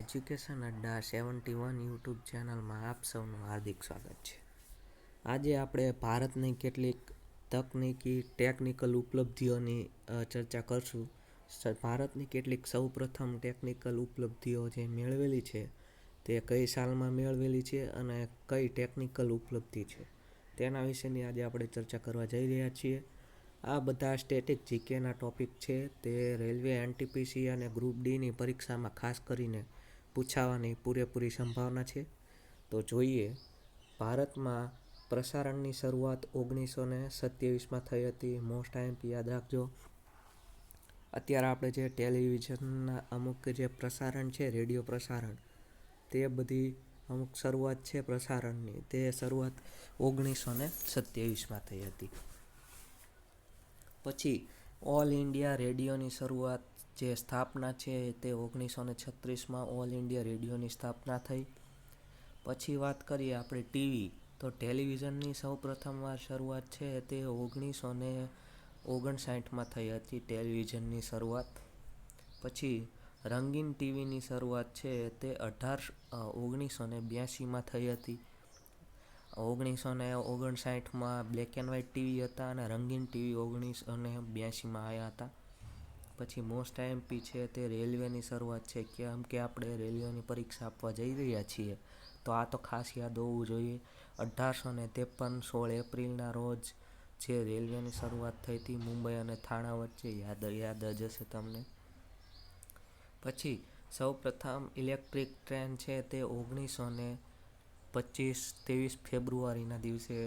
Education અડ્ડા 71 YouTube ચેનલમાં આપ સૌનું હાર્દિક સ્વાગત છે. આજે આપણે ભારતની કેટલીક તકનીકી ટેકનિકલ ઉપલબ્ધિઓની ચર્ચા કરશું. ભારતની કેટલીક સૌપ્રથમ ટેકનિકલ ઉપલબ્ધિઓ જે મેળવેલી છે તે કઈ સાલમાં મેળવેલી છે અને કઈ ટેકનિકલ ઉપલબ્ધિ છે તેના વિશેની આજે આપણે ચર્ચા કરવા જઈ રહ્યા છીએ. આ બધા સ્ટેટિક જીકેના ટોપિક છે. તે રેલવે એનટીપીસી અને ગ્રુપ ડીની પરીક્ષામાં ખાસ કરીને પૂછાવાની પૂરેપૂરી સંભાવના છે. તો જોઈએ, ભારતમાં પ્રસારણની શરૂઆત 1927માં થઈ હતી. મોસ્ટ આઈએમપી યાદ રાખજો. અત્યારે આપણે જે ટેલિવિઝનના અમુક જે પ્રસારણ છે, રેડિયો પ્રસારણ, તે બધી અમુક શરૂઆત છે પ્રસારણની, તે શરૂઆત 1927માં થઈ હતી. પછી ઓલ ઇન્ડિયા રેડિયોની શરૂઆત, જે સ્થાપના છે તે 1936માં ઓલ ઇન્ડિયા રેડિયોની સ્થાપના થઈ. પછી વાત કરીએ આપણે ટીવી, તો ટેલિવિઝનની સૌપ્રથમવાર શરૂઆત છે તે 1959માં થઈ હતી ટેલિવિઝનની શરૂઆત. પછી રંગીન ટીવીની શરૂઆત છે તે 1982માં થઈ હતી. 1959માં બ્લેક એન્ડ વ્હાઇટ ટીવી હતા અને રંગીન ટીવી 1982માં આવ્યા હતા. પછી મોસ્ટ આઈએમપી છે તે રેલવેની શરૂઆત છે. કેમ કે આપણે રેલવેની પરીક્ષા આપવા જઈ રહ્યા છીએ, તો આ તો ખાસ યાદ હોવું જોઈએ. 1853 16 એપ્રિલના રોજ જે રેલવેની શરૂઆત થઈ હતી મુંબઈ અને થાણા વચ્ચે, યાદ જ હશે તમને. પછી સૌપ્રથમ ઇલેક્ટ્રિક ટ્રેન છે તે 23 ફેબ્રુઆરીના દિવસે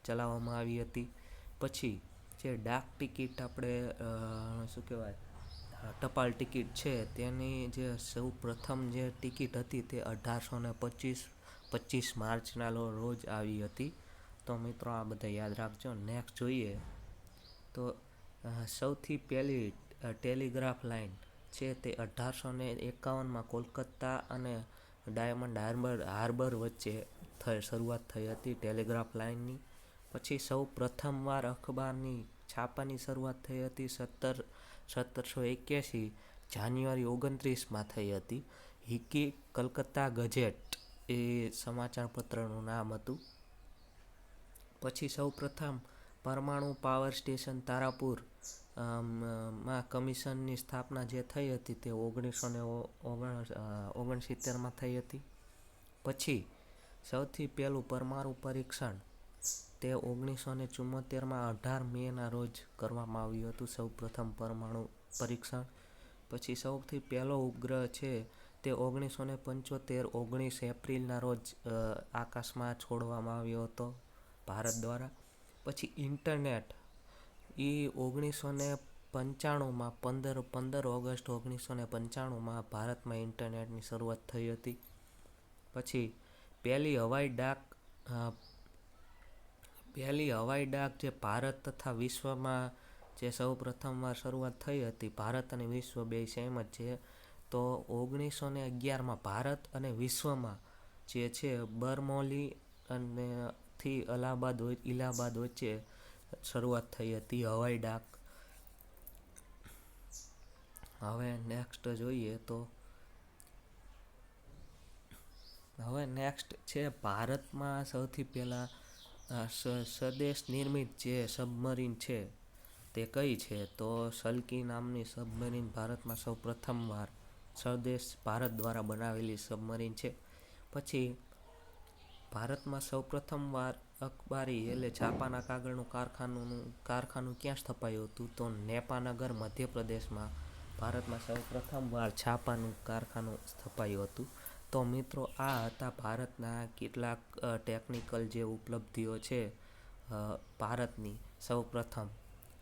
ચલાવવામાં આવી હતી. પછી જે ડાક ટિકિટ, આપણે શું કહેવાય, ટપાલ ટિકિટ છે, તેની જે સૌપ્રથમ જે ટિકિટ હતી તે 1825 માર્ચના રોજ આવી હતી. તો મિત્રો આ બધા યાદ રાખજો. નેક્સ્ટ જોઈએ તો સૌથી પહેલી ટેલિગ્રાફ લાઇન છે તે 1851માં કોલકાતા અને ડાયમંડ હાર્બર વચ્ચે શરૂઆત થઈ હતી ટેલિગ્રાફ લાઇનની. પછી સૌ પ્રથમવાર અખબારની છાપાની શરૂઆત થઈ હતી 1781 જાન્યુઆરી 29માં થઈ હતી. હિકી કલકત્તા ગજેટ એ સમાચાર પત્રનું નામ હતું. પછી સૌ પ્રથમ પરમાણુ પાવર સ્ટેશન તારાપુર માં કમિશનની સ્થાપના જે થઈ હતી તે 1969માં થઈ હતી. પછી સૌથી પહેલું પરમાણુ પરીક્ષણ તે 1974માં 18 મેના રોજ કરવામાં આવ્યું હતું, સૌ પ્રથમ પરમાણુ પરીક્ષણ. પછી સૌથી પહેલો ઉપગ્રહ છે તે 1975 19 એપ્રિલના રોજ આકાશમાં છોડવામાં આવ્યો હતો ભારત દ્વારા. પછી ઇન્ટરનેટ એ 1995માં 15 ઓગસ્ટ 1995માં ભારતમાં ઇન્ટરનેટની શરૂઆત થઈ હતી. પછી પહેલી હવાઈ ડાક જે ભારત તથા વિશ્વમાં જે સૌ પ્રથમવાર શરૂઆત થઈ હતી, ભારત અને વિશ્વ બે સેમ જ છે, તો 1911માં ભારત અને વિશ્વમાં જે છે બરમૌલી અને થી ઇલાહાબાદ વચ્ચે શરૂઆત થઈ હતી હવાઈ ડાક. હવે નેક્સ્ટ જોઈએ તો નેક્સ્ટ છે ભારતમાં સૌથી પહેલા સ્વદેશ નિર્મિત જે સબમરીન છે તે કઈ છે, તો સલ્કી નામની સબમરીન ભારતમાં સૌ પ્રથમવાર સ્વદેશ ભારત દ્વારા બનાવેલી સબમરીન છે. પછી ભારતમાં સૌ પ્રથમવાર અખબારી એટલે છાપાના કાગળનું કારખાનું ક્યાં સ્થપાયું હતું, તો નેપાનગર મધ્યપ્રદેશમાં ભારતમાં સૌ પ્રથમવાર છાપાનું કારખાનું સ્થપાયું હતું. તો મિત્રો આ હતા ભારતના કેટલાક ટેકનિકલ જે ઉપલબ્ધિઓ છે ભારતની સૌ પ્રથમ.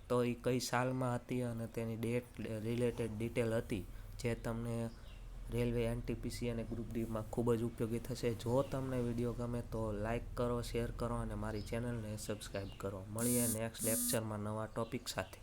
તો એ કઈ સાલમાં હતી અને તેની ડેટ રિલેટેડ ડિટેલ હતી, જે તમને રેલવે એનટીપીસી અને ગ્રુપ ડીમાં ખૂબ જ ઉપયોગી થશે. જો તમને વિડીયો ગમે તો લાઇક કરો, શેર કરો અને મારી ચેનલને સબસ્ક્રાઈબ કરો. મળીએ નેક્સ્ટ લેક્ચરમાં નવા ટોપિક સાથે.